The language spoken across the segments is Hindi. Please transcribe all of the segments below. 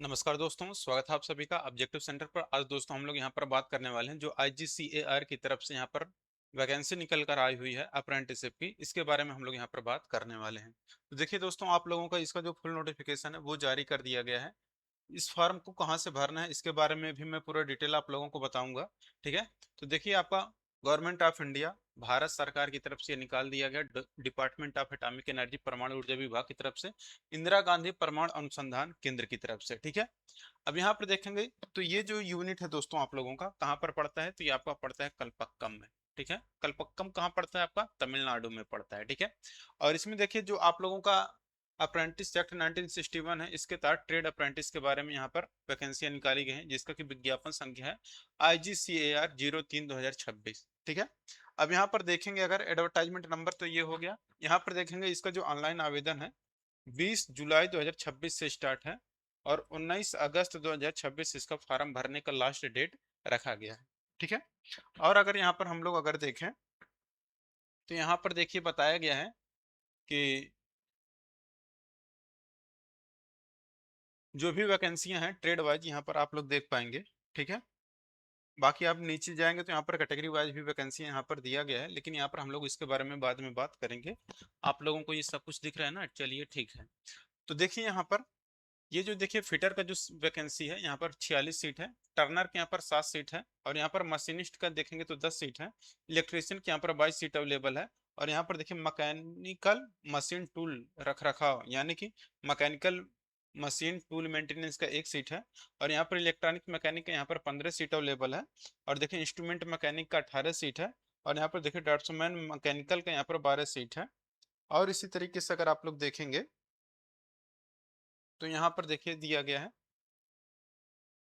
नमस्कार दोस्तों, स्वागत है आप सभी का ऑब्जेक्टिव सेंटर पर। आज दोस्तों हम लोग यहाँ पर बात करने वाले हैं जो आईजीसीएआर की तरफ से यहाँ पर वैकेंसी निकल कर आई हुई है अप्रेंटिसशिप की। इसके बारे में हम लोग यहाँ पर बात करने वाले हैं। तो देखिए दोस्तों, आप लोगों का इसका जो फुल नोटिफिकेशन है वो जारी कर दिया गया है। इस फॉर्म को कहाँ से भरना है इसके बारे में भी मैं पूरा डिटेल आप लोगों को बताऊंगा। ठीक है, तो देखिए आपका गवर्नमेंट ऑफ इंडिया भारत सरकार की तरफ से निकाल दिया गया डिपार्टमेंट ऑफ एटॉमिक एनर्जी परमाणु ऊर्जा विभाग की तरफ से इंदिरा गांधी परमाणु अनुसंधान केंद्र की तरफ से। ठीक है, अब यहाँ पर देखेंगे तो ये जो यूनिट है दोस्तों आप लोगों का कहाँ पर पड़ता है, तो ये आपका पड़ता है कलपक्कम में। ठीक है, कलपक्कम कहाँ पड़ता है, आपका तमिलनाडु में पड़ता है। ठीक है, और इसमें देखिए जो आप लोगों का अप्रेंटिस एक्ट 1961 है, इसके तहत ट्रेड अप्रेंटिस के बारे में यहाँ पर वैकेंसियां निकाली गई हैं, जिसका की विज्ञापन संख्या है IGCAR 03/2026। ठीक है, अब यहाँ पर देखेंगे अगर एडवर्टाइजमेंट नंबर तो ये हो गया। यहाँ पर देखेंगे इसका जो ऑनलाइन आवेदन है 20 जुलाई 2026 से स्टार्ट है और 19 अगस्त 2026 इसका फॉर्म भरने का लास्ट डेट रखा गया है। ठीक है, और अगर यहाँ पर हम लोग अगर देखें तो यहाँ पर देखिए बताया गया है कि जो भी वैकेंसियां हैं ट्रेड वाइज यहाँ पर आप लोग देख पाएंगे। ठीक है, बाकी आप नीचे जाएंगे तो यहाँ पर कैटेगरी वाइज भी वैकेंसी यहाँ पर दिया गया है, लेकिन यहाँ पर हम लोग इसके बारे में बाद में बात करेंगे। आप लोगों को ये सब कुछ दिख रहा है ना, चलिए ठीक है। तो देखिए यहाँ पर ये जो देखिए फिटर का जो वैकेंसी है यहाँ पर 46 सीट है, टर्नर के यहाँ पर 7 सीट है, और यहाँ पर मशीनिस्ट का देखेंगे तो 10 सीट है, इलेक्ट्रीशियन के यहाँ पर 22 सीट अवेलेबल है, और यहाँ पर देखिए मैकेनिकल मशीन टूल रख रखाव यानी कि मैकेनिकल मशीन टूल मेंटेनेंस का 1 सीट है, और यहाँ पर इलेक्ट्रॉनिक मैकेनिक का यहाँ पर 15 सीट अवेलेबल है, और देखिए इंस्ट्रूमेंट मैकेनिक का 18 सीट है, और यहाँ पर देखिए ड्राफ्ट्समैन मैकेनिकल का यहाँ पर 12 सीट है। और इसी तरीके से अगर आप लोग देखेंगे तो यहाँ पर देखिए दिया गया है,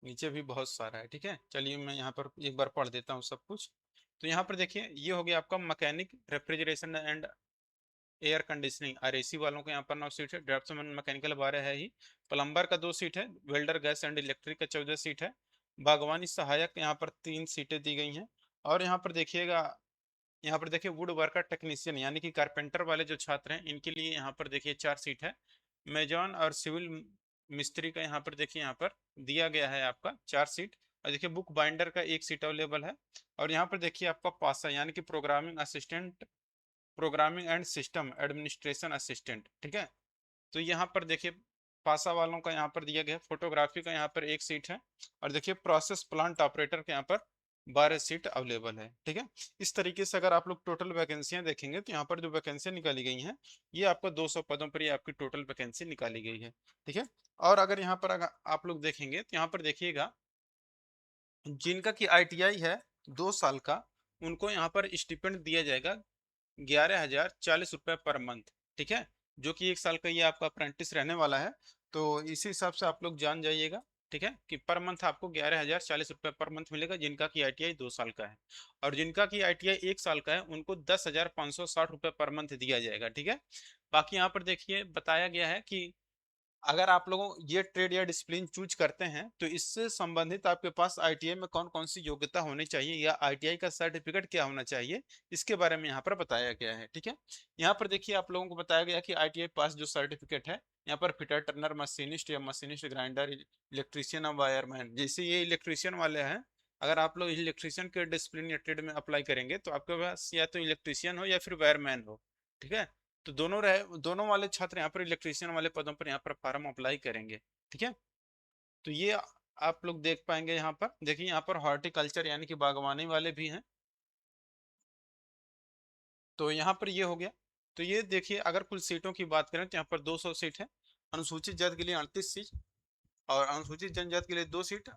नीचे भी बहुत सारा है। ठीक है, चलिए मैं यहाँ पर एक बार पढ़ देता हूँ सब कुछ। तो यहाँ पर देखिए ये हो गया आपका mechanic refrigeration and air conditioning RAC वालों को यहाँ पर 9 सीट है, ड्राफ्ट्समैन मैकेनिकल 12 है ही, प्लम्बर का 2 सीट है, वेल्डर गैस एंड इलेक्ट्रिक का 14 सीट है, बागवानी सहायक यहाँ पर 3 सीटें दी गई हैं। और यहाँ पर देखिएगा, यहाँ पर देखिए वुड वर्कर टेक्नीशियन यानी कि कारपेंटर वाले जो छात्र हैं इनके लिए यहाँ पर देखिए 4 सीट है, मेजॉन और सिविल मिस्त्री का यहाँ पर देखिए यहाँ पर दिया गया है आपका 4 सीट, और देखिए बुक बाइंडर का 1 सीट अवेलेबल है, और यहाँ पर देखिए आपका पासा यानी कि programming assistant, programming and system administration assistant. ठीक है, तो यहाँ पर देखिए पासा वालों का यहाँ पर दिया गया, फोटोग्राफी का यहाँ पर 1 सीट है, और देखिए प्रोसेस प्लांट ऑपरेटर के यहाँ पर 12 सीट अवेलेबल है। ठीक है, इस तरीके से अगर आप लोग टोटल वैकेंसियां देखेंगे तो यहाँ पर जो वैकेंसियां निकाली गई हैं ये आपको 200 पदों पर ये आपकी टोटल वैकेंसी निकाली गई है। ठीक है, और अगर यहाँ पर अगर आप लोग देखेंगे तो यहाँ पर देखिएगा जिनका की ITI है 2 साल का, उनको यहाँ पर स्टिपेंड दिया जाएगा 11,040 रुपये पर मंथ। ठीक है, जो कि 1 साल का ये आपका अप्रेंटिस रहने वाला है, तो इसी हिसाब से आप लोग जान जाइएगा। ठीक है, कि पर मंथ आपको 11,040 रुपये पर मंथ मिलेगा जिनका की ITI 2 साल का है, और जिनका की ITI 1 साल का है उनको 10,560 रुपये पर मंथ दिया जाएगा। ठीक है, बाकी यहाँ पर देखिए बताया गया है कि अगर आप लोगों ये ट्रेड या डिसिप्लिन चूज करते हैं तो इससे संबंधित आपके पास ITI में कौन कौन सी योग्यता होनी चाहिए या ITI का सर्टिफिकेट क्या होना चाहिए, इसके बारे में यहाँ पर बताया गया है। ठीक है, यहाँ पर देखिए आप लोगों को बताया गया कि ITI पास जो सर्टिफिकेट है यहाँ पर फिटर टर्नर मशीनिस्ट या मशीनिस्ट ग्राइंडर इलेक्ट्रीशियन और वायरमैन, जैसे ये इलेक्ट्रीशियन वाले हैं, अगर आप लोग इलेक्ट्रीशियन के डिसिप्लिन या ट्रेड में अप्लाई करेंगे तो आपके पास या तो इलेक्ट्रीशियन हो या फिर वायरमैन हो। ठीक है, तो दोनों वाले छात्र यहाँ पर इलेक्ट्रीशियन वाले पदों पर यहाँ पर फॉर्म अप्लाई करेंगे। ठीक है, तो ये आप लोग देख पाएंगे। यहाँ पर देखिए यहाँ पर हॉर्टिकल्चर यानी कि बागवानी वाले भी हैं, तो यहाँ पर ये हो गया। तो ये देखिए अगर कुल सीटों की बात करें तो यहाँ पर 200 सीट है, अनुसूचित जाति के लिए 38 सीट, और अनुसूचित जनजाति के लिए 2 सीट,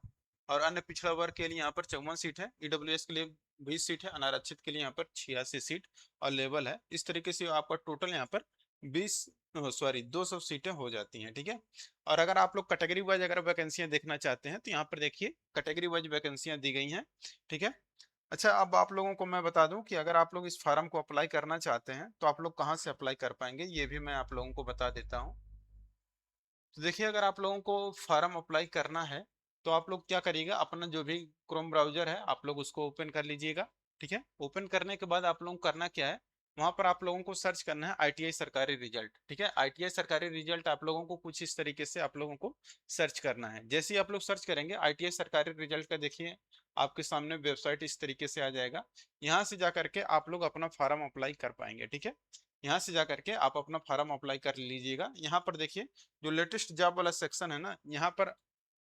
और अन्य पिछड़ा वर्ग के लिए यहाँ पर 54 सीट है, EWS के लिए 20 सीट है, अनारक्षित के लिए यहाँ पर 86 सीट और लेवल है। इस तरीके से आपका टोटल यहाँ पर 200 सीटें हो जाती हैं। ठीक है, और अगर आप लोग कैटेगरी वाइज अगर वैकेंसियां देखना चाहते हैं तो यहाँ पर देखिए कैटेगरी वाइज वैकेंसियां दी गई हैं। ठीक है, अच्छा अब आप लोगों को मैं बता दूं कि अगर आप लोग इस फार्म को अप्लाई करना चाहते हैं तो आप लोग कहाँ से अप्लाई कर पाएंगे ये भी मैं आप लोगों को बता देता हूँ। तो देखिए अगर आप लोगों को फॉर्म अप्लाई करना है तो आप लोग क्या करिएगा, अपना जो भी क्रोम ब्राउजर है आप लोग उसको ओपन कर लीजिएगा। ठीक है, ओपन करने के बाद आप लोगों को करना क्या है, वहां पर आप लोगों को सर्च करना है आईटीआई सरकारी रिजल्ट। ठीक है, आईटीआई सरकारी रिजल्ट आप लोगों को कुछ इस तरीके से आप लोगों को सर्च करना है। जैसे ही आप लोग सर्च करेंगे आईटीआई सरकारी रिजल्ट का, देखिए आपके सामने वेबसाइट इस तरीके से आ जाएगा। यहाँ से जा करके आप लोग अपना फॉर्म अप्लाई कर पाएंगे। ठीक है, यहाँ से जा करके आप अपना फॉर्म अप्लाई कर लीजिएगा। यहाँ पर देखिए जो लेटेस्ट जॉब वाला सेक्शन है ना, यहाँ पर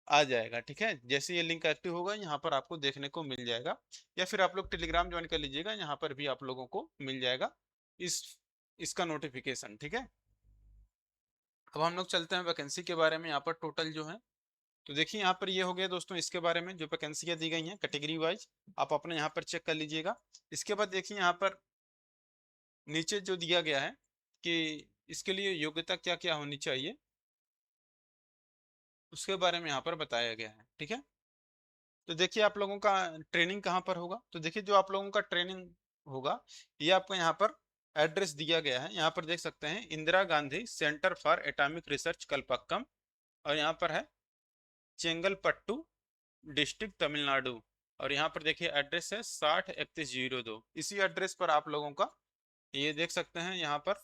आ जाएगा। ठीक है, जैसे ये लिंक एक्टिव होगा यहाँ पर आपको देखने को मिल जाएगा, या फिर आप लोग टेलीग्राम ज्वाइन कर लीजिएगा, यहाँ पर भी आप लोगों को मिल जाएगा इस इसका नोटिफिकेशन। ठीक है, अब हम लोग चलते हैं वैकेंसी के बारे में। यहाँ पर टोटल जो है, तो देखिए यहाँ पर ये हो गया दोस्तों इसके बारे में जो वैकेंसियाँ दी गई हैं कैटेगरी वाइज, आप अपने यहाँ पर चेक कर लीजिएगा। इसके बाद देखिए यहाँ पर नीचे जो दिया गया है कि इसके लिए योग्यता क्या क्या होनी चाहिए, उसके बारे में यहाँ पर बताया गया है। ठीक है, तो देखिए आप लोगों का ट्रेनिंग कहाँ पर होगा, तो देखिए जो आप लोगों का ट्रेनिंग होगा ये आपको यहाँ पर एड्रेस दिया गया है। यहाँ पर देख सकते हैं Indira Gandhi centre for atomic research Kalpakkam, और यहाँ पर है चेंगलपट्टू डिस्ट्रिक्ट तमिलनाडु। और यहाँ पर देखिए एड्रेस है 603102। इसी एड्रेस पर आप लोगों का ये देख सकते हैं यहाँ पर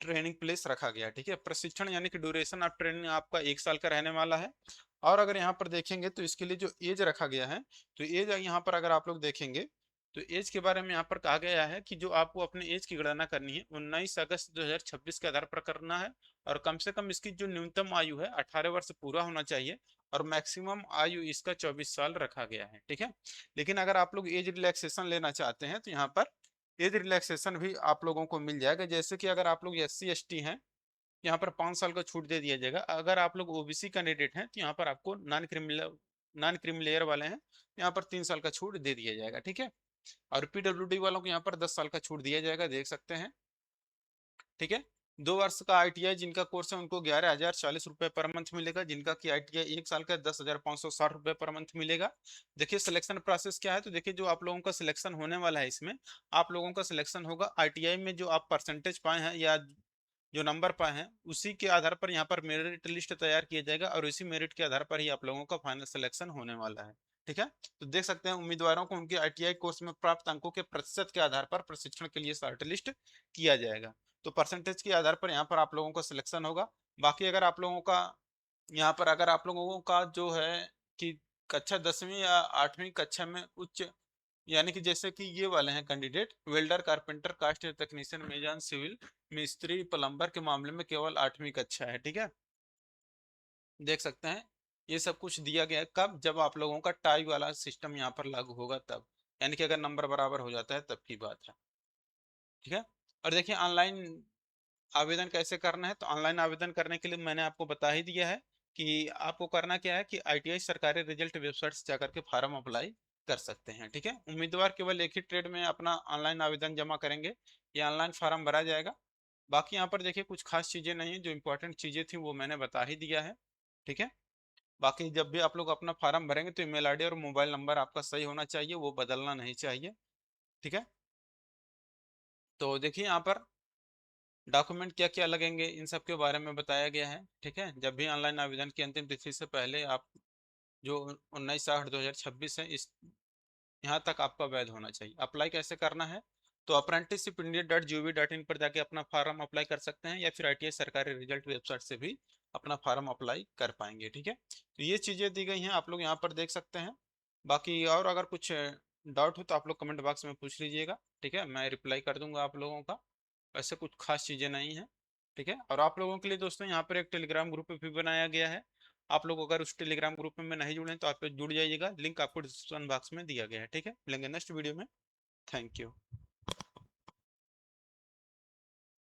ट्रेनिंग प्लेस रखा गया। ठीक है, प्रशिक्षण यानी कि ड्यूरेशन ऑफ ट्रेनिंग आपका 1 साल का रहने वाला है। और अगर यहाँ पर देखेंगे तो इसके लिए जो एज रखा गया है, तो एज यहाँ पर अगर आप लोग देखेंगे तो एज के बारे में यहाँ पर कहा गया है कि जो आपको अपने एज की गणना करनी है 19 अगस्त 2026 के आधार पर करना है। और कम से कम इसकी जो न्यूनतम आयु है 18 वर्ष पूरा होना चाहिए, और मैक्सिमम आयु इसका 24 साल रखा गया है। ठीक है, लेकिन अगर आप लोग एज रिलैक्सेशन लेना चाहते हैं तो यहाँ पर एज रिलैक्सेशन भी आप लोगों को मिल जाएगा। जैसे कि अगर आप लोग SC ST हैं, यहाँ पर 5 साल का छूट दे दिया जाएगा। अगर आप लोग OBC कैंडिडेट हैं तो यहाँ पर आपको नॉन क्रिमिनल वाले हैं, यहाँ पर 3 साल का छूट दे दिया जाएगा। ठीक है, और PWD वालों को यहाँ पर 10 साल का छूट दिया जाएगा, देख सकते हैं। ठीक है, 2 वर्ष का ITI जिनका कोर्स है उनको 11,040 रुपये पर मंथ मिलेगा। जिनका कि ITI 1 साल का 10,560 रुपये पर मंथ मिलेगा। देखिए सिलेक्शन प्रोसेस क्या है, तो देखिए जो आप लोगों का सिलेक्शन होने वाला है इसमें, आप लोगों का सिलेक्शन होगा ITI में जो आप परसेंटेज पाए हैं या जो नंबर पाए हैं उसी के आधार पर यहाँ पर मेरिट लिस्ट तैयार किया जाएगा, और इसी मेरिट के आधार पर ही आप लोगों का फाइनल सिलेक्शन होने वाला है। ठीक है, तो देख सकते हैं उम्मीदवारों को उनके ITI कोर्स में प्राप्त अंकों के प्रतिशत के आधार पर प्रशिक्षण के लिए शॉर्ट लिस्ट किया जाएगा। तो परसेंटेज के आधार पर यहाँ पर आप लोगों का सिलेक्शन होगा। बाकी अगर आप लोगों का यहाँ पर अगर आप लोगों का जो है कि कक्षा 10वीं या 8वीं कक्षा में उच्च, यानी कि जैसे कि ये वाले हैं कैंडिडेट वेल्डर कारपेंटर कास्ट टेक्नीशियन मेजन सिविल मिस्त्री प्लम्बर के मामले में केवल 8वीं कक्षा है। ठीक है, देख सकते हैं ये सब कुछ दिया गया है। कब, जब आप लोगों का टाई वाला सिस्टम यहाँ पर लागू होगा तब, यानी कि अगर नंबर बराबर हो जाता है तब की बात है। ठीक है, और देखिए ऑनलाइन आवेदन कैसे करना है, तो ऑनलाइन आवेदन करने के लिए मैंने आपको बता ही दिया है कि आपको करना क्या है कि ITI सरकारी रिजल्ट वेबसाइट से जाकर के फॉर्म अप्लाई कर सकते हैं। ठीक है, उम्मीदवार केवल एक ही ट्रेड में अपना ऑनलाइन आवेदन जमा करेंगे, ये ऑनलाइन फॉर्म भरा जाएगा। बाकी यहाँ पर देखिए कुछ खास चीज़ें नहीं है, जो इंपॉर्टेंट चीज़ें थी वो मैंने बता ही दिया है। ठीक है, बाकी जब भी आप लोग अपना फॉर्म भरेंगे तो ईमेल ID और मोबाइल नंबर आपका सही होना चाहिए, वो बदलना नहीं चाहिए। ठीक है, तो देखिए यहाँ पर डॉक्यूमेंट क्या क्या लगेंगे इन सब के बारे में बताया गया है। ठीक है, जब भी ऑनलाइन आवेदन की अंतिम तिथि से पहले आप जो 19/8/2026 है इस यहाँ तक आपका वैध होना चाहिए। अप्लाई कैसे करना है, तो apprenticeshipindia.gov.in पर जाके अपना फॉर्म अप्लाई कर सकते हैं, या फिर ITI सरकारी रिजल्ट वेबसाइट से भी अपना फॉर्म अप्लाई कर पाएंगे। ठीक है, तो ये चीज़ें दी गई हैं, आप लोग यहाँ पर देख सकते हैं। बाकी और अगर कुछ डाउट हो तो आप लोग कमेंट बॉक्स में पूछ लीजिएगा। ठीक है, मैं रिप्लाई कर दूंगा आप लोगों का। ऐसे कुछ खास चीज़ें नहीं हैं। ठीक है, और आप लोगों के लिए दोस्तों यहाँ पर एक टेलीग्राम ग्रुप भी बनाया गया है। आप लोग अगर उस टेलीग्राम ग्रुप में नहीं जुड़े तो आप जुड़ जाइएगा, लिंक आपको डिस्क्रिप्शन बॉक्स में दिया गया है। ठीक है, मिलेंगे नेक्स्ट वीडियो में। Thank you.